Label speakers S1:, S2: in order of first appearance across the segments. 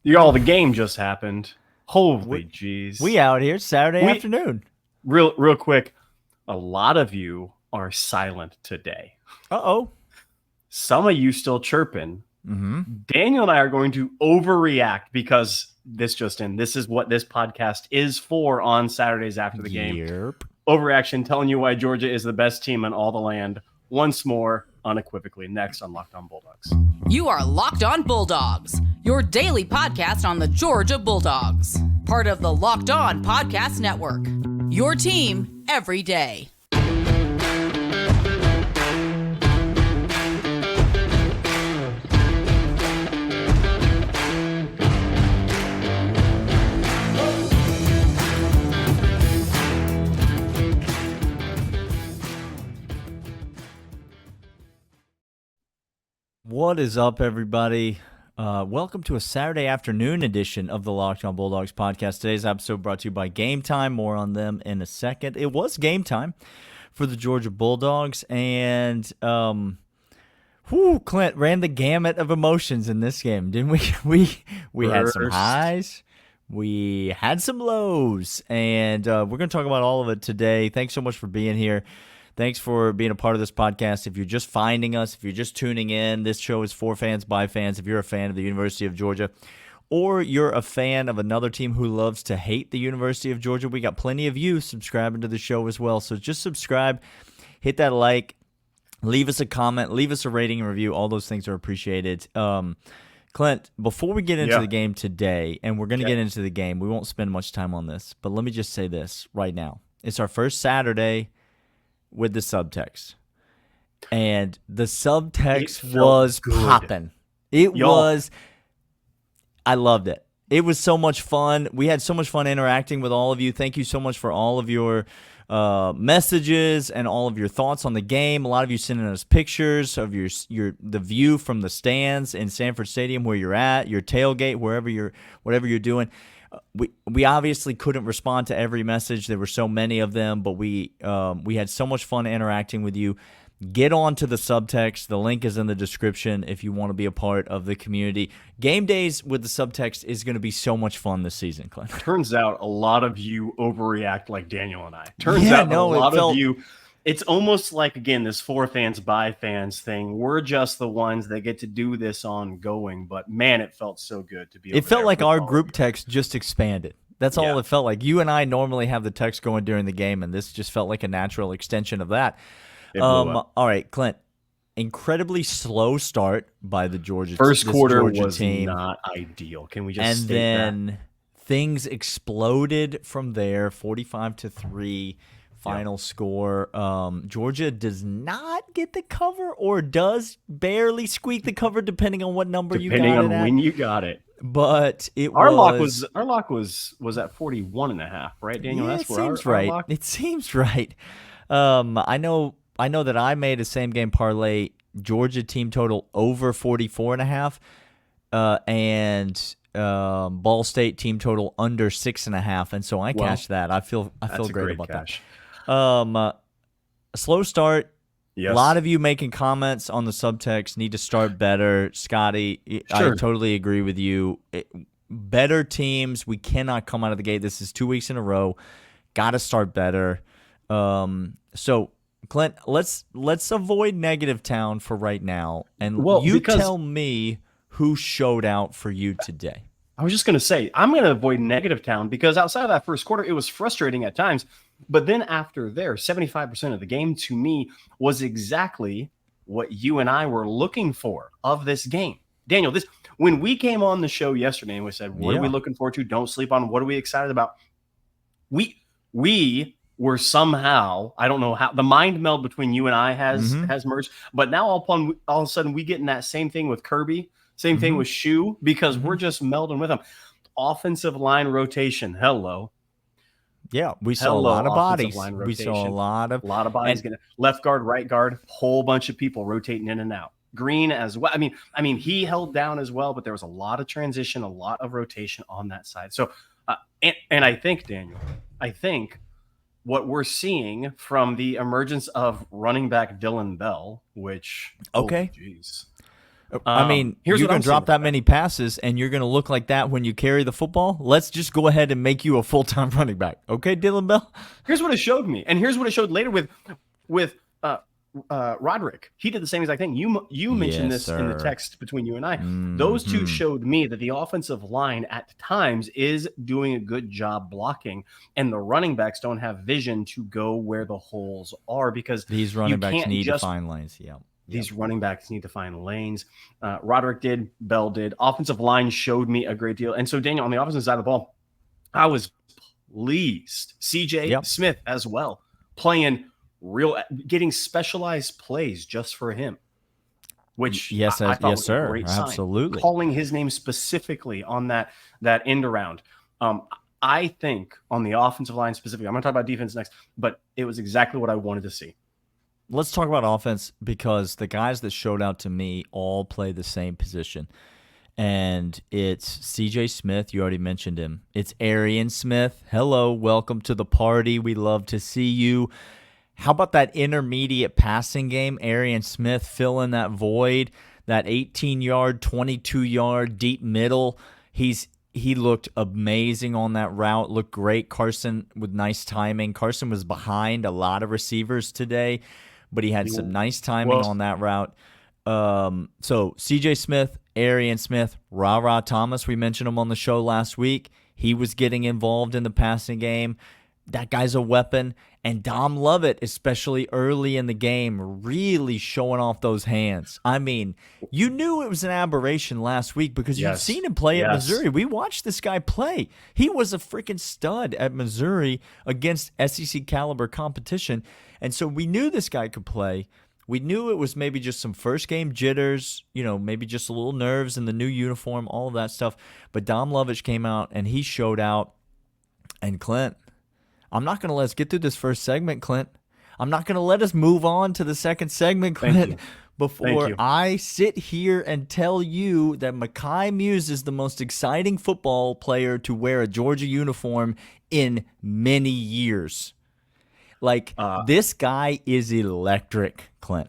S1: Y'all, the game just happened. Holy jeez.
S2: We out here Saturday afternoon.
S1: Real quick, a lot of you are silent today.
S2: Uh-oh.
S1: Some of you still chirping.
S2: Mm-hmm.
S1: Daniel and I are going to overreact because this is what this podcast is for on Saturdays after the game. Overreaction, telling you why Georgia is the best team in all the land. Once more, unequivocally. Next on Locked On Bulldogs.
S3: You are Locked On Bulldogs, your daily podcast on the Georgia Bulldogs. Part of the Locked On Podcast Network. Your team every day.
S2: What is up, everybody? Welcome to a Saturday afternoon edition of the Locked On Bulldogs podcast. Today's episode brought to you by Game Time. More on them in a second. It was game time for the Georgia Bulldogs, and Clint ran the gamut of emotions in this game, didn't we? We had some highs, we had some lows, and we're going to talk about all of it today. Thanks so much for being here. Thanks for being a part of this podcast. If you're just finding us, if you're just tuning in, this show is for fans, by fans. If you're a fan of the University of Georgia, or you're a fan of another team who loves to hate the University of Georgia, we got plenty of you subscribing to the show as well. So just subscribe, hit that like, leave us a comment, leave us a rating and review. All those things are appreciated. Clint, before we get into the game today, and we're going to get into the game, we won't spend much time on this, but let me just say this right now. It's our first Saturday with the subtext, and the subtext was popping. I loved it. It was so much fun. We had so much fun interacting with all of you. Thank you so much for all of your messages and all of your thoughts on the game. A lot of you sending us pictures of the view from the stands in Sanford Stadium, where you're at, your tailgate, whatever you're doing. We obviously couldn't respond to every message. There were so many of them, but we had so much fun interacting with you. Get on to the subtext. The link is in the description if you want to be a part of the community. Game days with the subtext is going to be so much fun this season, Clint.
S1: Turns out a lot of you overreact like Daniel and I. A lot of you. It's almost like, again, this for fans, by fans thing. We're just the ones that get to do this ongoing. But, man, it felt so good to be over.
S2: It felt like our group text just expanded. That's all it felt like. You and I normally have the text going during the game, and this just felt like a natural extension of that. All right, Clint. Incredibly slow start by the Georgia team.
S1: First quarter was not ideal. Can we just state that?
S2: And then things exploded from there, 45-3. Final score. Georgia does not get the cover, or does barely squeak the cover, depending on what number you got it at.
S1: Depending on when you got it.
S2: But
S1: our lock was at 41.5, right, Daniel?
S2: Yeah,
S1: that's
S2: where our lock. It seems right. I know that I made a same game parlay. Georgia team total over 44.5, and Ball State team total under 6.5, and so I cashed that. I feel great about that. A slow start. Yes. A lot of you making comments on the subtext. Need to start better, Scotty. Sure. I totally agree with you. Better teams. We cannot come out of the gate. This is 2 weeks in a row. Got to start better. So Clint, let's avoid negative town for right now, and tell me who showed out for you today.
S1: I was just going to say, I'm going to avoid negative town because outside of that first quarter, it was frustrating at times. But then after there, 75% of the game to me was exactly what you and I were looking for of this game. Daniel, when we came on the show yesterday and we said, what are we looking forward to? Don't sleep on. What are we excited about? We were somehow, I don't know how, the mind meld between you and I has merged. But now all of a sudden we get in that same thing with Kirby. Same thing with Shu, because we're just melding with them. Offensive line rotation. Hello.
S2: Yeah, we saw a lot of bodies.
S1: We saw a lot of bodies. Left guard, right guard, whole bunch of people rotating in and out. Green as well. I mean, he held down as well, but there was a lot of transition, a lot of rotation on that side. So, and I think, Daniel, what we're seeing from the emergence of running back Dylan Bell, which,
S2: okay,
S1: geez.
S2: I mean,
S1: here's
S2: you're
S1: what
S2: going
S1: I'm
S2: to drop
S1: saying
S2: that many passes, and you're going to look like that when you carry the football. Let's just go ahead and make you a full-time running back. Okay, Dylan Bell?
S1: Here's what it showed me, and here's what it showed later with Roderick. He did the same exact thing. You mentioned
S2: Yes,
S1: this in the
S2: sir.
S1: text between you and I. Those two showed me that the offensive line at times is doing a good job blocking, and the running backs don't have vision to go where the holes are because
S2: These running backs need to find lanes. Yeah.
S1: These running backs need to find lanes. Roderick did. Bell did. Offensive line showed me a great deal. And so, Daniel, on the offensive side of the ball, I was pleased. CJ Smith as well, getting specialized plays just for him, which I thought was a great sign.
S2: Absolutely.
S1: Calling his name specifically on that end around. I think on the offensive line specifically, I'm going to talk about defense next, but it was exactly what I wanted to see.
S2: Let's talk about offense because the guys that showed out to me all play the same position. And it's CJ Smith. You already mentioned him. It's Arian Smith. Hello, welcome to the party. We love to see you. How about that intermediate passing game? Arian Smith filling that void, that 18-yard, 22-yard deep middle. He looked amazing on that route, looked great. Carson with nice timing. Carson was behind a lot of receivers today, but he had some nice timing on that route. So CJ Smith, Arian Smith, Ra Thomas, we mentioned him on the show last week. He was getting involved in the passing game. That guy's a weapon. And Dom Lovett, especially early in the game, really showing off those hands. I mean, you knew it was an aberration last week because you'd seen him play at Missouri. We watched this guy play. He was a freaking stud at Missouri against SEC caliber competition. And so we knew this guy could play. We knew it was maybe just some first game jitters, maybe just a little nerves in the new uniform, all of that stuff. But Dom Lovett came out and he showed out. And Clint, I'm not going to let us get through this first segment, Clint. I'm not going to let us move on to the second segment, Clint, before I sit here and tell you that Makai Mews is the most exciting football player to wear a Georgia uniform in many years. This guy is electric, Clint.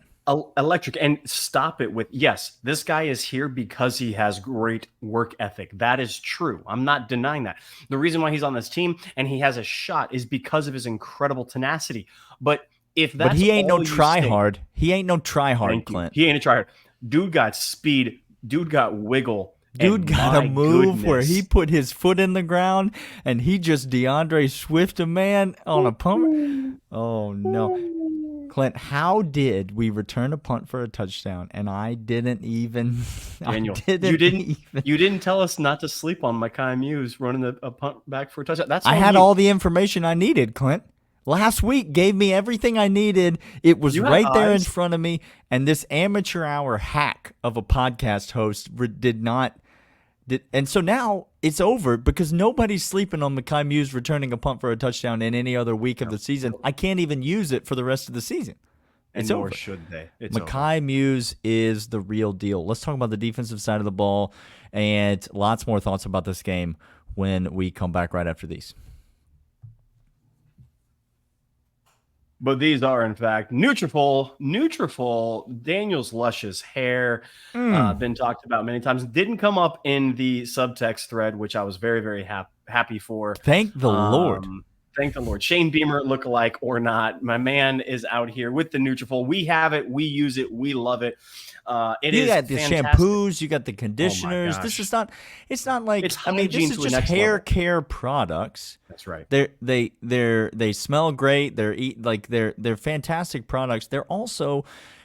S1: Electric. And stop it with, yes, this guy is here because he has great work ethic. That is true. I'm not denying that. The reason why he's on this team and he has a shot is because of his incredible tenacity. But
S2: he ain't no try-hard. He ain't no try-hard, Clint.
S1: He ain't a try-hard. Dude got speed. Dude got wiggle.
S2: Dude got a move where he put his foot in the ground and he just DeAndre Swift a man on a punt. Oh, no. Clint, how did we return a punt for a touchdown? And I didn't even.
S1: Daniel, you didn't tell us not to sleep on Makai Mews running a punt back for a touchdown.
S2: I had all the information I needed, Clint. Last week gave me everything I needed. It was right there in front of me. And this amateur hour hack of a podcast host did not. And so now it's over because nobody's sleeping on Makai Mews returning a punt for a touchdown in any other week of the season. I can't even use it for the rest of the season.
S1: It's over. Should they?
S2: Makai Mews is the real deal. Let's talk about the defensive side of the ball and lots more thoughts about this game when we come back right after these.
S1: But these are, in fact, Nutrafol, Daniel's luscious hair, been talked about many times. Didn't come up in the subtext thread, which I was very, very happy for.
S2: Thank the Lord.
S1: Thank the Lord. Shane Beamer lookalike or not, my man is out here with the Nutrafol. We have it. We use it. We love it.
S2: You got the shampoos, you got the conditioners. This is not. It's not like.
S1: It's
S2: this is just hair care products.
S1: That's right.
S2: They smell great. They're fantastic products. They're also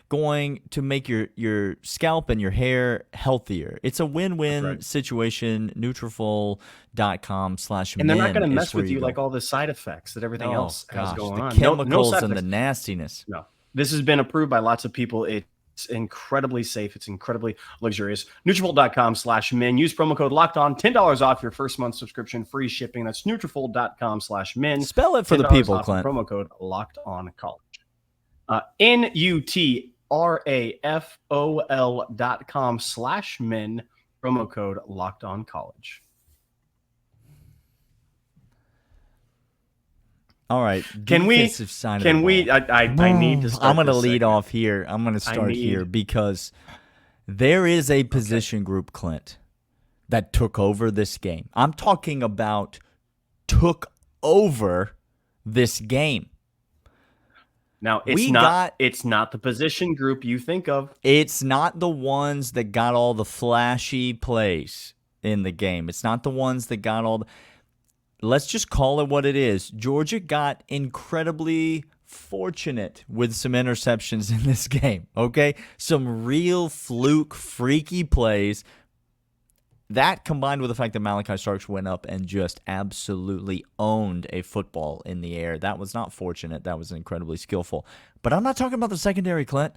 S2: going to make your scalp and your hair healthier. It's a win-win situation. Nutrafol.com/men.
S1: And they're not going to mess with you like all the side effects that everything else has going on.
S2: The chemicals and the nastiness.
S1: No, this has been approved by lots of people. It's incredibly safe. It's incredibly luxurious. Nutrafol.com/men. Use promo code locked on. $10 off your first month subscription. Free shipping. That's Nutrafol.com/men.
S2: Spell it for the people, Clint.
S1: Promo code locked on college. Nutrafol.com/men. Promo code locked on college.
S2: All right.
S1: Can we? I need to start.
S2: I'm going to lead off here. I'm going to start here because There is a position group, Clint, that took over this game. I'm talking about took over this game.
S1: Now, it's not the position group you think of.
S2: It's not the ones that got all the flashy plays in the game. It's not the ones that got all the... Let's just call it what it is. Georgia got incredibly fortunate with some interceptions in this game, okay? Some real fluke, freaky plays. That combined with the fact that Makai Starks went up and just absolutely owned a football in the air. That was not fortunate. That was incredibly skillful. But I'm not talking about the secondary, Clint.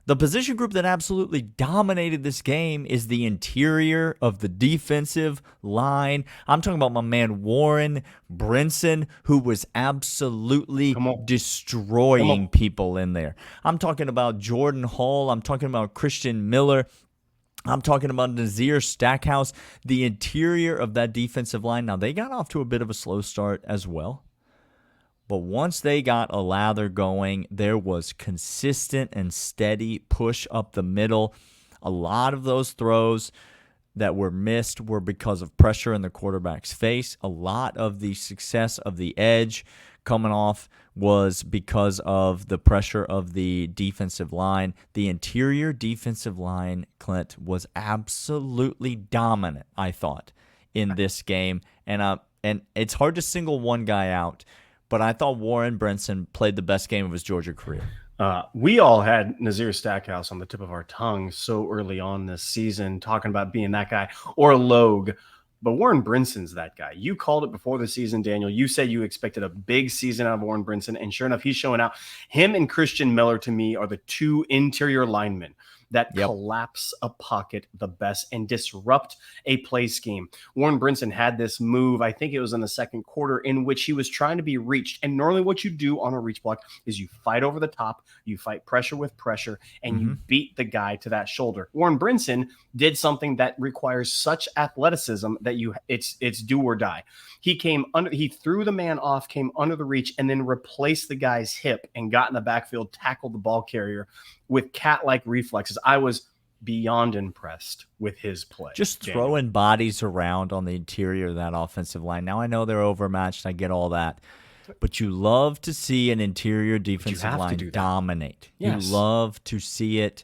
S2: The position group that absolutely dominated this game is the interior of the defensive line. I'm talking about my man Warren Brinson, who was absolutely destroying people in there. I'm talking about Jordan Hall. I'm talking about Christian Miller. I'm talking about Nazir Stackhouse, the interior of that defensive line. Now, they got off to a bit of a slow start as well. But once they got a lather going, there was consistent and steady push up the middle. A lot of those throws that were missed were because of pressure in the quarterback's face. A lot of the success of the edge coming off was because of the pressure of the defensive line. The interior defensive line, Clint, was absolutely dominant, I thought, in this game. And it's hard to single one guy out, but I thought Warren Brinson played the best game of his Georgia career.
S1: We all had Nazir Stackhouse on the tip of our tongues so early on this season, talking about being that guy, or Logue. But Warren Brinson's that guy. You called it before the season, Daniel. You said you expected a big season out of Warren Brinson, and sure enough, he's showing out. Him and Christian Miller, to me, are the two interior linemen that collapse a pocket the best and disrupt a play scheme. Warren Brinson had this move, I think it was in the second quarter, in which he was trying to be reached. And normally what you do on a reach block is you fight over the top, you fight pressure with pressure, and you beat the guy to that shoulder. Warren Brinson did something that requires such athleticism that it's do or die. He threw the man off, came under the reach, and then replaced the guy's hip and got in the backfield, tackled the ball carrier with cat-like reflexes. I was beyond impressed with his play.
S2: Just throwing bodies around on the interior of that offensive line. Now, I know they're overmatched. I get all that. But you love to see an interior defensive line dominate. Yes. You love to see it.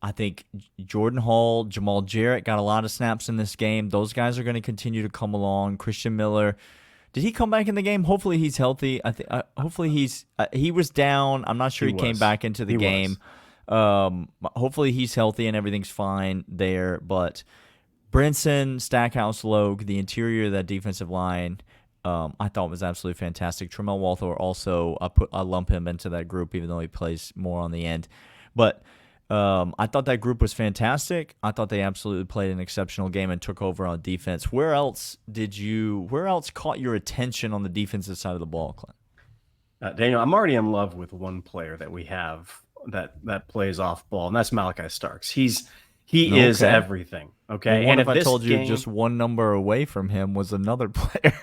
S2: I think Jordan Hall, Jamal Jarrett got a lot of snaps in this game. Those guys are going to continue to come along. Christian Miller, did he come back in the game? Hopefully he's healthy. I think. Hopefully he was down. I'm not sure he came back into the game. Hopefully he's healthy and everything's fine there. But Brinson, Stackhouse, Logue, the interior of that defensive line, I thought was absolutely fantastic. Tremel Walther also, I lump him into that group, even though he plays more on the end. But I thought that group was fantastic. I thought they absolutely played an exceptional game and took over on defense. Where else caught your attention on the defensive side of the ball, Clint?
S1: Daniel, I'm already in love with one player that we have that plays off ball, and that's Makai Starks. He is everything. Okay.
S2: Well, and if I told you just one number away from him was another player.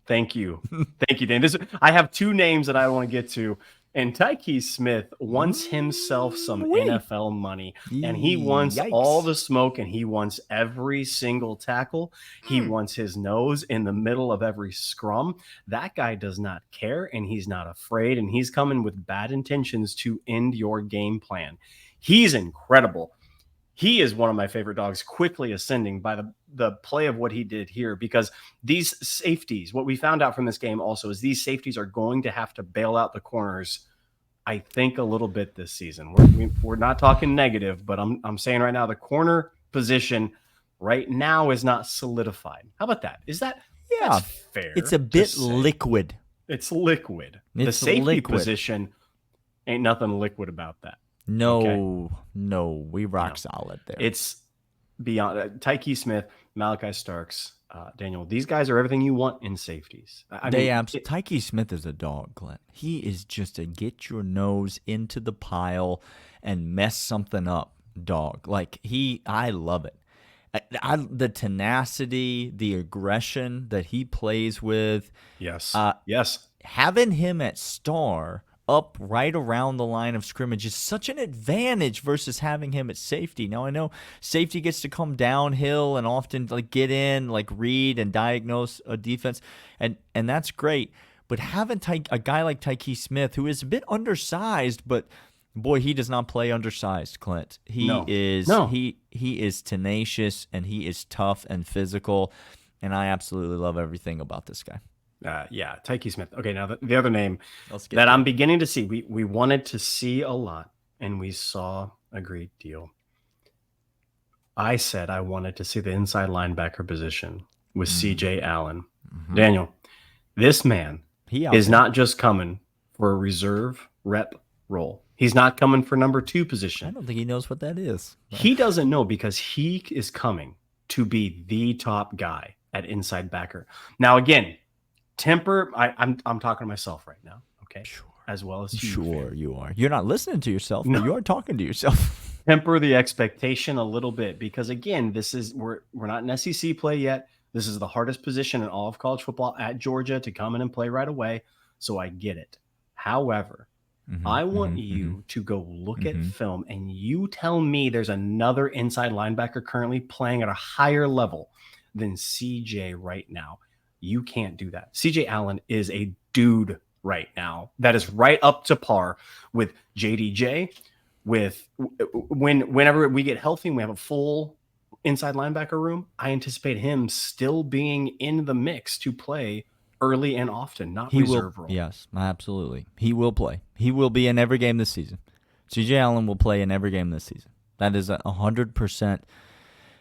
S1: Thank you. Thank you, Dan. I have two names that I want to get to. And Tyke Smith wants himself some NFL money, and he wants all the smoke, and he wants every single tackle. He wants his nose in the middle of every scrum. That guy does not care, and he's not afraid, and he's coming with bad intentions to end your game plan. He's incredible. He is one of my favorite dogs, quickly ascending by the play of what he did here, because these safeties, what we found out from this game also is these safeties are going to have to bail out the corners, I think, a little bit this season. We're not talking negative, but I'm saying right now the corner position right now is not solidified. How about that? That's fair?
S2: It's a bit liquid.
S1: It's liquid. The safety position ain't nothing liquid about that.
S2: No, we rock solid there.
S1: It's beyond Tyke Smith, Makai Starks, Daniel. These guys are everything you want in safeties.
S2: Tyke Smith is a dog, Clint. He is just a get your nose into the pile and mess something up dog. I love it. The tenacity, the aggression that he plays with.
S1: Yes.
S2: Having him at star up right around the line of scrimmage is such an advantage versus having him at safety. Now, I know safety gets to come downhill and often get in, read and diagnose a defense, and that's great. But having a guy like Tyke Smith, who is a bit undersized, but boy, he does not play undersized, Clint. He is tenacious, and he is tough and physical, and I absolutely love everything about this guy.
S1: Tyke Smith. Okay, now the other name that I'm beginning to see, we wanted to see a lot, and we saw a great deal. I said I wanted to see the inside linebacker position with CJ Allen. Mm-hmm. Daniel, this man is not just coming for a reserve rep role. He's not coming for number 2 position.
S2: I don't think he knows what that is.
S1: He doesn't know, because he is coming to be the top guy at inside backer. Now, again, temper. I'm talking to myself right now, okay?
S2: Sure.
S1: As well as you.
S2: Sure, you are. You're not listening to yourself, but you are talking to yourself.
S1: Temper the expectation a little bit, because again, we're not in SEC play yet. This is the hardest position in all of college football at Georgia to come in and play right away. So I get it. However, I want you to go look at film, and you tell me there's another inside linebacker currently playing at a higher level than CJ right now. You can't do that. CJ Allen is a dude right now that is right up to par with JDJ. Whenever we get healthy and we have a full inside linebacker room, I anticipate him still being in the mix to play early and often, not reserve role.
S2: Yes, absolutely. He will play. He will be in every game this season. CJ Allen will play in every game this season. That is 100%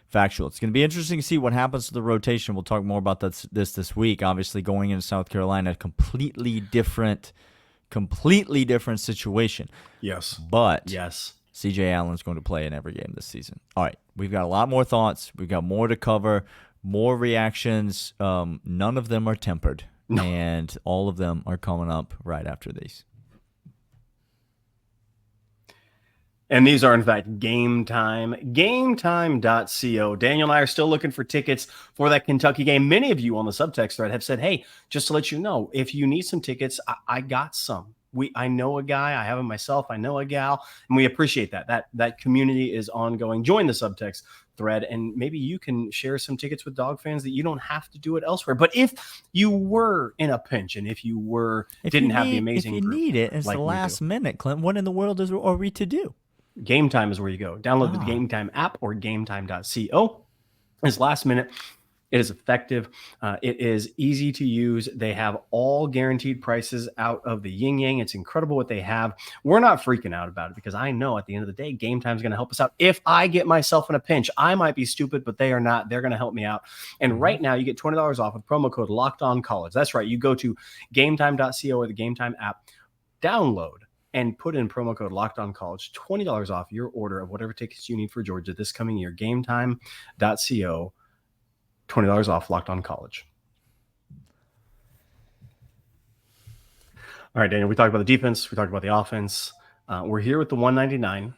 S2: factual. It's going to be interesting to see what happens to the rotation. We'll talk more about this week. Obviously, going into South Carolina, a completely different situation.
S1: Yes.
S2: But
S1: yes,
S2: CJ Allen's going to play in every game this season. All right, we've got a lot more thoughts. We've got more to cover, more reactions. None of them are tempered, and all of them are coming up right after these.
S1: And these are, in fact, Game Time, gametime.co. Daniel and I are still looking for tickets for that Kentucky game. Many of you on the Subtext thread have said, hey, just to let you know, if you need some tickets, I got some. I know a guy, I have him myself, I know a gal, and we appreciate that. That community is ongoing. Join the Subtext thread, and maybe you can share some tickets with dog fans that you don't have to do it elsewhere. But if you were in a pinch, and if you didn't have the amazing
S2: group, if you need it, it's like the last minute, Clint, what in the world are we to do?
S1: Game Time is where you go. Download the Game Time app or gametime.co. It's last minute. It is effective. It is easy to use. They have all guaranteed prices out of the yin yang. It's incredible what they have. We're not freaking out about it, because I know at the end of the day, Game Time is going to help us out. If I get myself in a pinch, I might be stupid, but they are not. They're going to help me out. And right now, you get $20 off with promo code LOCKEDONCollege. That's right. You go to gametime.co or the Game Time app, download, and put in promo code LOCKEDONCollege, $20 off your order of whatever tickets you need for Georgia this coming year. gametime.co, $20 off Locked On College. All right, Daniel, we talked about the defense. We talked about the offense. We're here with the 199.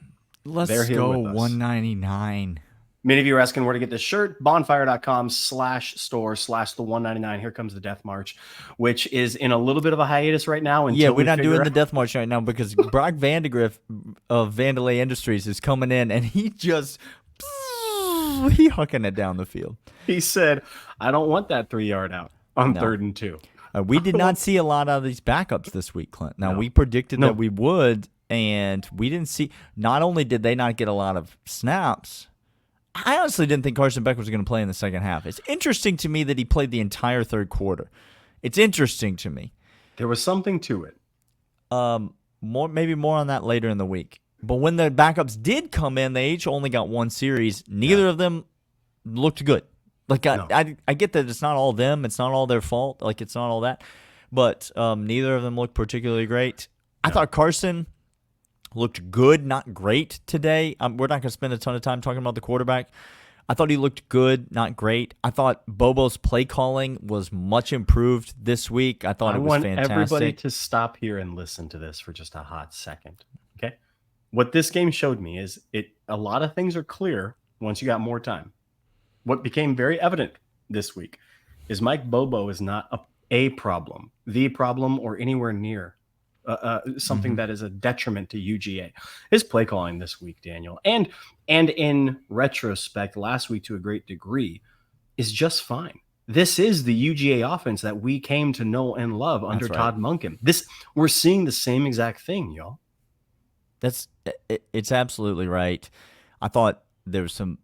S2: Let's go 199.
S1: Many of you are asking where to get this shirt. Bonfire.com/store/the199. Here comes the Death March, which is in a little bit of a hiatus right now.
S2: Yeah, we're not doing the Death March right now because Brock Vandegrift of Vandalay Industries is coming in, and he hucking it down the field.
S1: He said, I don't want that 3-yard out on 3rd and 2.
S2: We did not see a lot of these backups this week, Clint. Now, we predicted that we would, and we didn't see. Not only did they not get a lot of snaps, I honestly didn't think Carson Beck was going to play in the second half. It's interesting to me that he played the entire third quarter. It's interesting to me.
S1: There was something to it.
S2: Maybe more on that later in the week. But when the backups did come in, they each only got one series. Neither of them looked good. I get that it's not all them. It's not all their fault. It's not all that. But neither of them looked particularly great. I thought Carson looked good, not great today. We're not going to spend a ton of time talking about the quarterback. I thought he looked good, not great. I thought Bobo's play calling was much improved this week. I thought it was fantastic.
S1: I want everybody to stop here and listen to this for just a hot second. Okay? What this game showed me is a lot of things are clear once you got more time. What became very evident this week is Mike Bobo is not a problem, the problem, or anywhere near something that is a detriment to UGA. His play calling this week, Daniel, and in retrospect, last week to a great degree, is just fine. This is the UGA offense that we came to know and love under Todd Monken. We're seeing the same exact thing, y'all.
S2: It's absolutely right. I thought there was some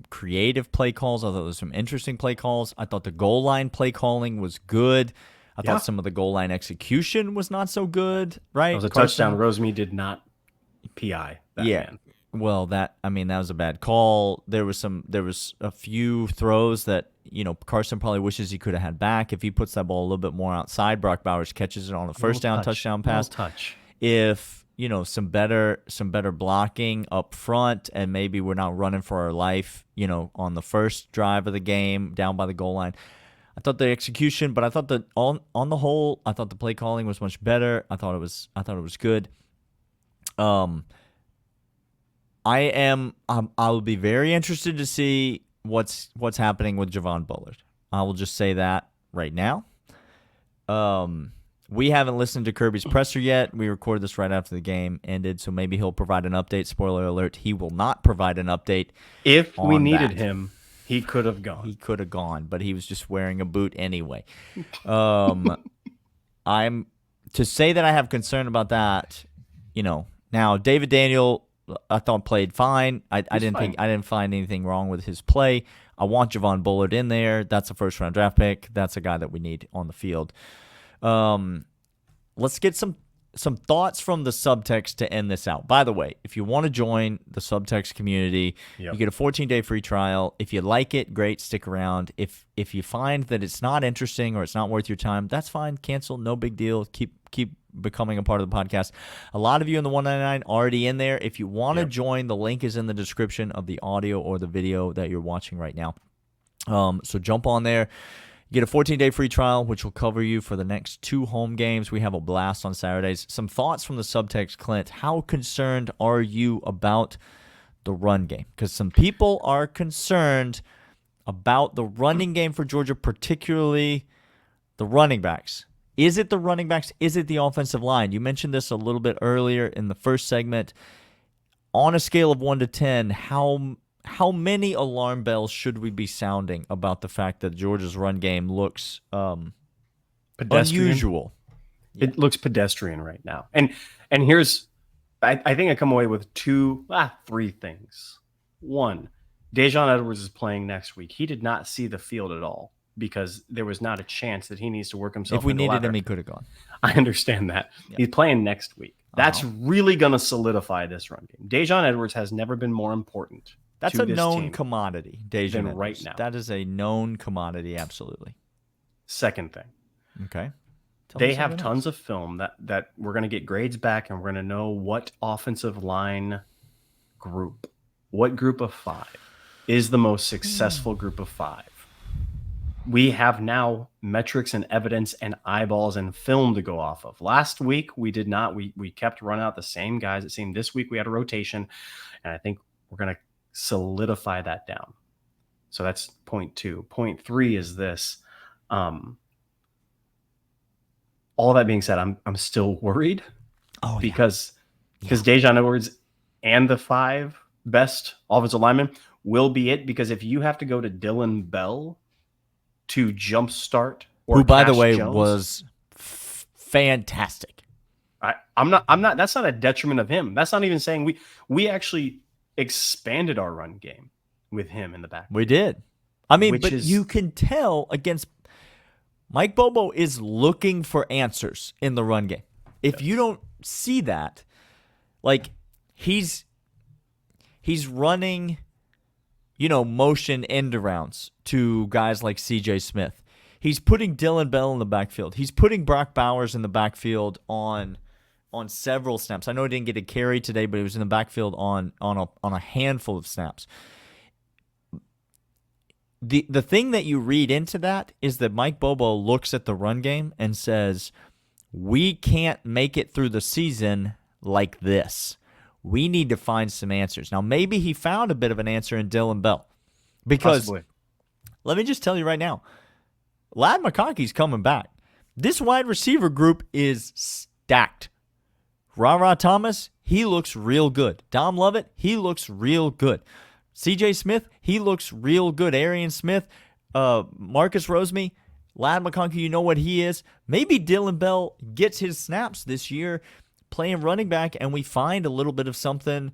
S2: creative play calls. I thought there was some interesting play calls. I thought the goal line play calling was good. I thought some of the goal line execution was not so good. Right?
S1: It was a touchdown. Rosemary did not PI. Man.
S2: Well, that was a bad call. There was a few throws that, Carson probably wishes he could have had back. If he puts that ball a little bit more outside, Brock Bowers catches it on a first down touchdown pass. If, some better blocking up front, and maybe we're not running for our life, on the first drive of the game down by the goal line. I thought the execution, but I thought that on the whole, I thought the play calling was much better. I thought it was good. I will be very interested to see what's happening with Javon Bullard. I will just say that right now. We haven't listened to Kirby's presser yet. We recorded this right after the game ended, so maybe he'll provide an update. Spoiler alert, he will not provide an update.
S1: If we needed him, he could have gone.
S2: He could have gone, but he was just wearing a boot anyway. I'm to say that I have concern about that, Now David Daniel, I thought played fine. I didn't find anything wrong with his play. I want Javon Bullard in there. That's a first round draft pick. That's a guy that we need on the field. Let's get some thoughts from the Subtext to end this out. By the way, if you want to join the Subtext community, you get a 14-day free trial. If you like it, great, stick around. If you find that it's not interesting or it's not worth your time, that's fine. Cancel, no big deal. Keep becoming a part of the podcast. A lot of you in the 199 already in there. If you want to join, the link is in the description of the audio or the video that you're watching right now. So jump on there. You get a 14-day free trial, which will cover you for the next 2 home games. We have a blast on Saturdays. Some thoughts from the Subtext, Clint. How concerned are you about the run game? Because some people are concerned about the running game for Georgia, particularly the running backs. Is it the running backs? Is it the offensive line? You mentioned this a little bit earlier in the first segment. On a scale of 1 to 10, how many alarm bells should we be sounding about the fact that Georgia's run game looks unusual?
S1: It looks pedestrian right now. And here's, I think I come away with 3 things. 1, Dejon Edwards is playing next week. He did not see the field at all, because there was not a chance that he needs to work himself.
S2: If we needed him, he could have gone.
S1: I understand that. Yeah. He's playing next week. That's really going to solidify this run game. Dejon Edwards has never been more important.
S2: That's a known commodity, Dejon Edwards.
S1: Right now.
S2: That is a known commodity, absolutely.
S1: Second thing.
S2: Okay.
S1: They have tons of film that we're going to get grades back, and we're going to know what offensive line group, what group of 5 is the most successful group of 5. We have now metrics and evidence and eyeballs and film to go off of. Last week, we did not. We kept running out the same guys. It seemed this week we had a rotation, and I think we're going to solidify that down. So that's point 2. Point 3 is this. All that being said, I'm still worried because Dejon Edwards and the 5 best offensive linemen will be it. Because if you have to go to Dylan Bell to jumpstart,
S2: who, by the way, was fantastic.
S1: I'm not. That's not a detriment of him. That's not even saying we actually expanded our run game with him in the back.
S2: We did. I mean, but you can tell against Mike Bobo is looking for answers in the run game. If you don't see that, like he's running, motion end arounds to guys like CJ Smith. He's putting Dylan Bell in the backfield. He's putting Brock Bowers in the backfield on several snaps. I know he didn't get a carry today, but he was in the backfield on a handful of snaps. The thing that you read into that is that Mike Bobo looks at the run game and says, we can't make it through the season like this. We need to find some answers. Now, maybe he found a bit of an answer in Dylan Bell. Because,
S1: possibly.
S2: Let me just tell you right now, Ladd McConkey's coming back. This wide receiver group is stacked. Ra Thomas, he looks real good. Dom Lovett, he looks real good. CJ Smith, he looks real good. Arian Smith, Marcus Roseme, Lad McConkey, you know what he is. Maybe Dylan Bell gets his snaps this year playing running back, and we find a little bit of something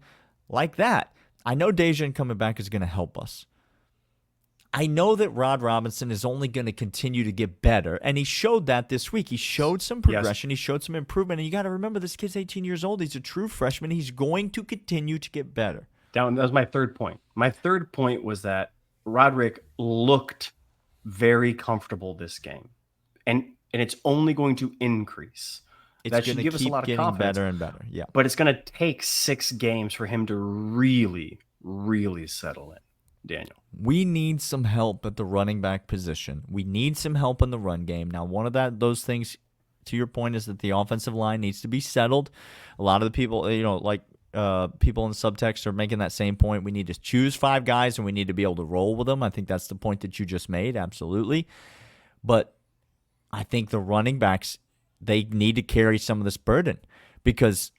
S2: like that. I know Dejan coming back is going to help us. I know that Rod Robinson is only going to continue to get better, and he showed that this week. He showed some progression. Yes. He showed some improvement, and you got to remember this kid's 18 years old. He's a true freshman. He's going to continue to get better.
S1: That was my third point. My third point was that Roderick looked very comfortable this game, and it's only going to increase.
S2: That should give us a lot of confidence. Better and better, yeah.
S1: But it's going to take 6 games for him to really, really settle in. Daniel,
S2: we need some help at the running back position. We need some help in the run game. Now, one of those things, to your point, is that the offensive line needs to be settled. A lot of the people, people in Subtext are making that same point. We need to choose 5 guys, and we need to be able to roll with them. I think that's the point that you just made, absolutely. But I think the running backs, they need to carry some of this burden because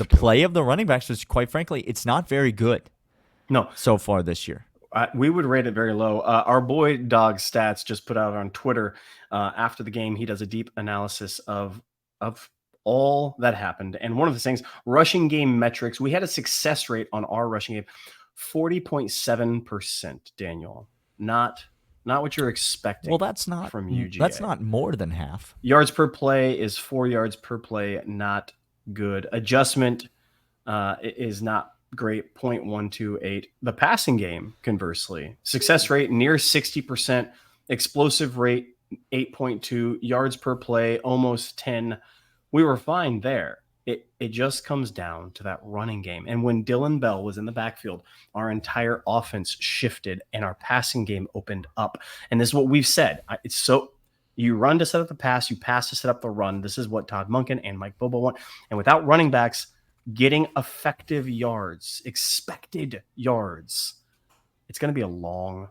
S2: play of the running backs is, quite frankly, it's not very good.
S1: No,
S2: so far this year.
S1: We would rate it very low. Our boy Dawgs Stats just put out on Twitter after the game. He does a deep analysis of all that happened. And one of the things, rushing game metrics, we had a success rate on our rushing game, 40.7%, Daniel. Not what you're expecting.
S2: Well, that's not
S1: from UGA.
S2: That's not more than half.
S1: Yards per play is 4 yards per play. Not good. Adjustment is not great, 0.128. The passing game, conversely, success rate near 60%, explosive rate 8.2, yards per play almost 10. We were fine there. It just comes down to that running game. And when Dylan Bell was in the backfield, our entire offense shifted and our passing game opened up. And this is what we've said. It's so you run to set up the pass, you pass to set up the run. This is what Todd Monken and Mike Bobo want. And without running backs getting effective yards, expected yards, it's going to be a long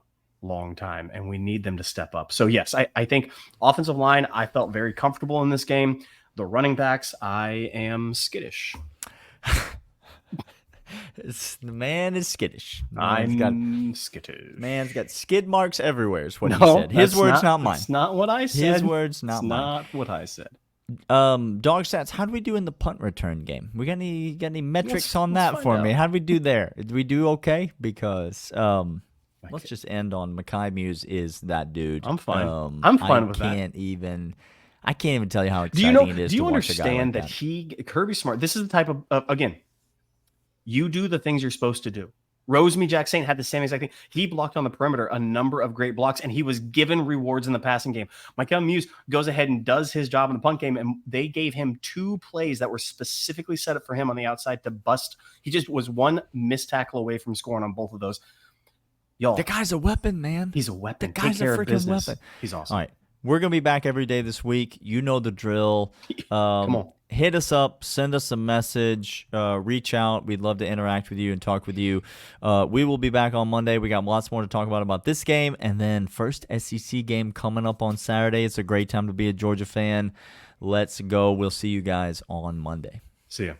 S1: time, and we need them to step up. So, yes, I think offensive line, I felt very comfortable in this game. The running backs, I am skittish.
S2: The man is skittish.
S1: I'm skittish.
S2: Man's got skid marks everywhere is what he said. His words, not mine.
S1: That's not what I said.
S2: His words, not mine.
S1: Not what I said.
S2: Dog stats, how do we do in the punt return game? We got any metrics on that for me? How do we do there? Did we do okay? Because let's just end on Makai Mews is that dude.
S1: I'm fine. I'm fine with that.
S2: I can't even tell you how exciting it is.
S1: Do you
S2: to watch
S1: understand
S2: a guy like
S1: that Kirby Smart? This is the type of again, you do the things you're supposed to do. Roseme Jack Saint had the same exact thing. He blocked on the perimeter a number of great blocks, and he was given rewards in the passing game. Michael Mews goes ahead and does his job in the punt game, and they gave him 2 plays that were specifically set up for him on the outside to bust. He just was 1 missed tackle away from scoring on both of those. Y'all,
S2: the guy's a weapon, man.
S1: He's a weapon.
S2: The guy's a freaking weapon.
S1: He's awesome.
S2: All right. We're going to be back every day this week. You know the drill.
S1: Come on.
S2: Hit us up. Send us a message. Reach out. We'd love to interact with you and talk with you. We will be back on Monday. We got lots more to talk about this game. And then first SEC game coming up on Saturday. It's a great time to be a Georgia fan. Let's go. We'll see you guys on Monday.
S1: See ya.